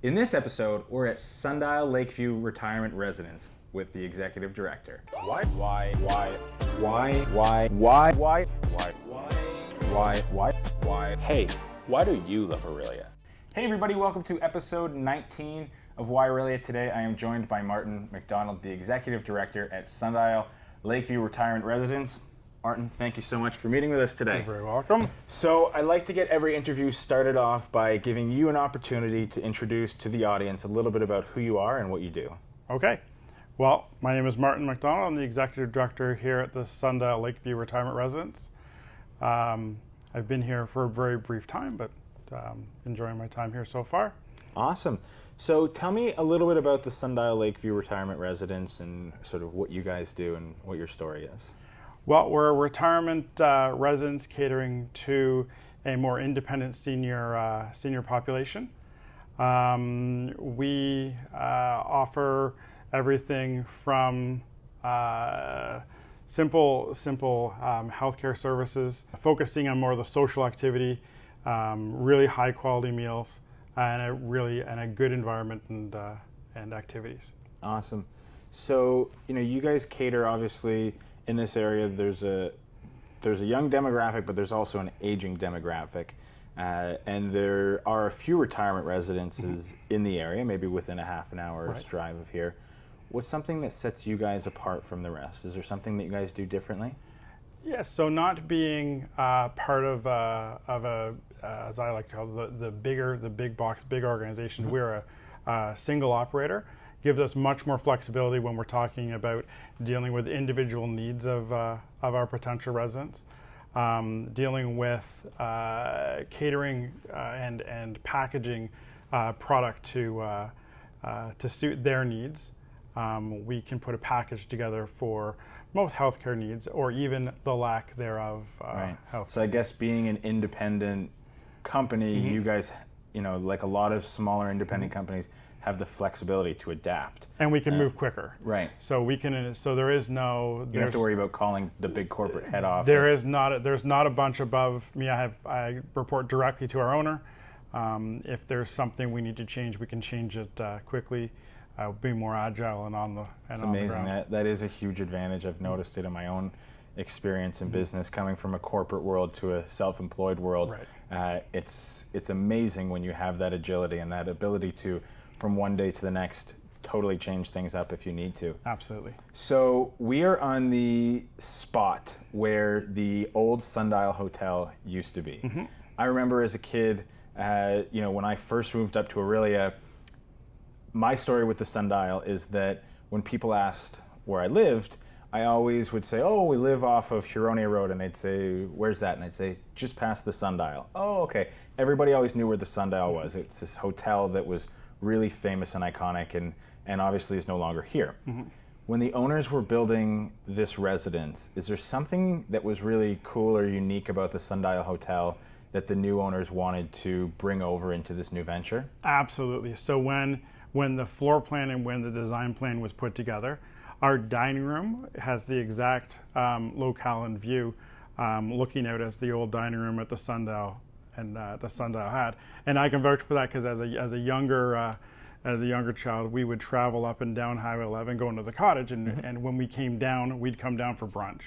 In this episode, we're at Sundial Lakeview Retirement Residence with the executive director. Why? Hey, why do you love Orillia? Hey everybody, welcome to episode 19 of Why Orillia. Today I am joined by Martin McDonald, the executive director at Sundial Lakeview Retirement Residence. Martin, thank you so much for meeting with us today. You're very welcome. So I like to get every interview started off by giving you an opportunity to introduce to the audience a little bit about who you are and what you do. Okay. Well, my name is Martin McDonald. I'm the executive director here at the Sundial Lakeview Retirement Residence. I've been here for a very brief time, but enjoying my time here so far. Awesome. So tell me a little bit about the Sundial Lakeview Retirement Residence and sort of what you guys do and what your story is. Well, we're a retirement residence catering to a more independent senior population. We offer everything from simple healthcare services, focusing on more of the social activity, really high quality meals, and a good environment and activities. Awesome. So you guys cater obviously. In this area, there's a young demographic, but there's also an aging demographic, and there are a few retirement residences in the area, maybe within a half an hour's drive of here. What's something that sets you guys apart from the rest? Is there something that you guys do differently? Yes. So not being part of a as I like to call it, the big box, big organization. We're a single operator. Gives us much more flexibility when we're talking about dealing with individual needs of our potential residents, dealing with catering and packaging product to suit their needs. We can put a package together for most healthcare needs or even the lack thereof. Health. So I guess being an independent company, you guys, like a lot of smaller independent companies, have the flexibility to adapt, and we can move quicker. Right. So we can. So there is no. You don't have to worry about calling the big corporate head office. There's not a bunch above me. I report directly to our owner. If there's something we need to change, we can change it quickly. Be more agile and on the and It's on amazing. the ground. That is a huge advantage. I've noticed it in my own experience in business, coming from a corporate world to a self-employed world. Right. It's amazing when you have that agility and that ability to, from one day to the next, totally change things up if you need to. Absolutely. So we are on the spot where the old Sundial Hotel used to be. I remember as a kid, when I first moved up to Orillia, my story with the Sundial is that when people asked where I lived, I always would say, oh, we live off of Huronia Road, and they'd say, where's that? And I'd say, just past the Sundial. Oh, okay. Everybody always knew where the Sundial was. It's this hotel that was really famous and iconic, and obviously is no longer here. When the owners were building this residence, is there something that was really cool or unique about the Sundial Hotel that the new owners wanted to bring over into this new venture? Absolutely. So when the floor plan and when the design plan was put together, our dining room has the exact locale and view, looking out as the old dining room at the Sundial and the Sundial had. And I can vouch for that because as a younger child, we would travel up and down Highway 11 going to the cottage, and when we came down, we'd come down for brunch.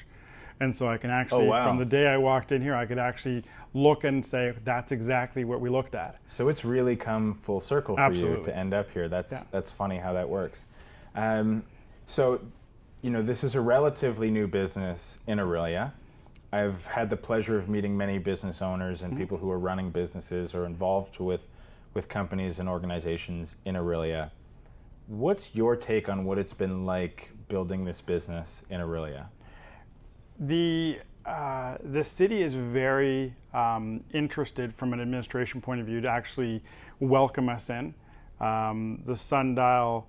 And so I can actually, from the day I walked in here, I could actually look and say, that's exactly what we looked at. So it's really come full circle for Absolutely. you to end up here. That's funny how that works. So, this is a relatively new business in Orillia. I've had the pleasure of meeting many business owners and people who are running businesses or involved with companies and organizations in Orillia. What's your take on what it's been like building this business in Orillia? The city is very interested from an administration point of view to actually welcome us in. The Sundial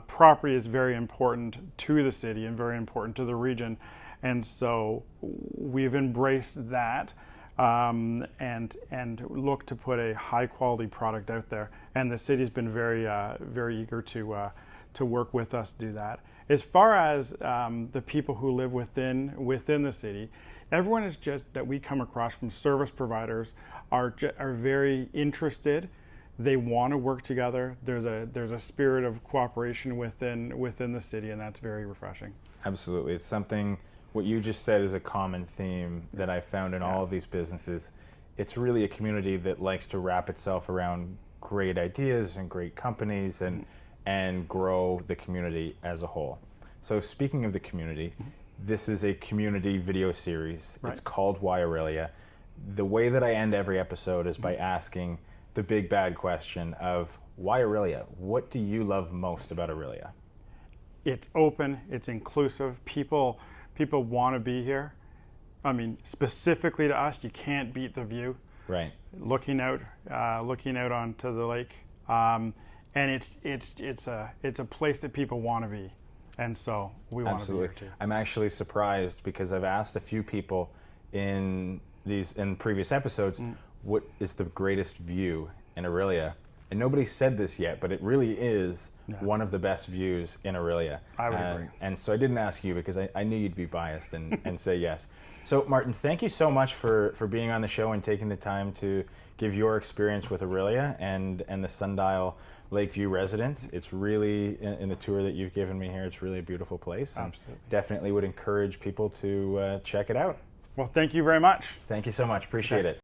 property is very important to the city and very important to the region, and so we've embraced that and look to put a high quality product out there. And the city's been very eager to work with us to do that. As far as the people who live within the city, everyone is just that we come across from service providers are very interested They want to work together. There's a spirit of cooperation within the city, and that's very refreshing. Absolutely. It's something, what you just said is a common theme that I found in all of these businesses. It's really a community that likes to wrap itself around great ideas and great companies and grow the community as a whole. So speaking of the community, this is a community video series. Right. It's called Why Orillia. The way that I end every episode is by asking the big bad question of why Orillia? What do you love most about Orillia? It's open, it's inclusive. People want to be here. I mean, specifically to us, you can't beat the view. Right. Looking out onto the lake, and it's a place that people want to be, and so we want to be here too. I'm actually surprised because I've asked a few people in previous episodes, what is the greatest view in Orillia? And nobody said this yet, but it really is one of the best views in Orillia. I would agree. And so I didn't ask you because I knew you'd be biased and say yes. So Martin, thank you so much for being on the show and taking the time to give your experience with Orillia and the Sundial Lakeview residents. It's really, in the tour that you've given me here, it's really a beautiful place. Absolutely. Definitely would encourage people to check it out. Well, thank you very much. Thank you so much. Appreciate it.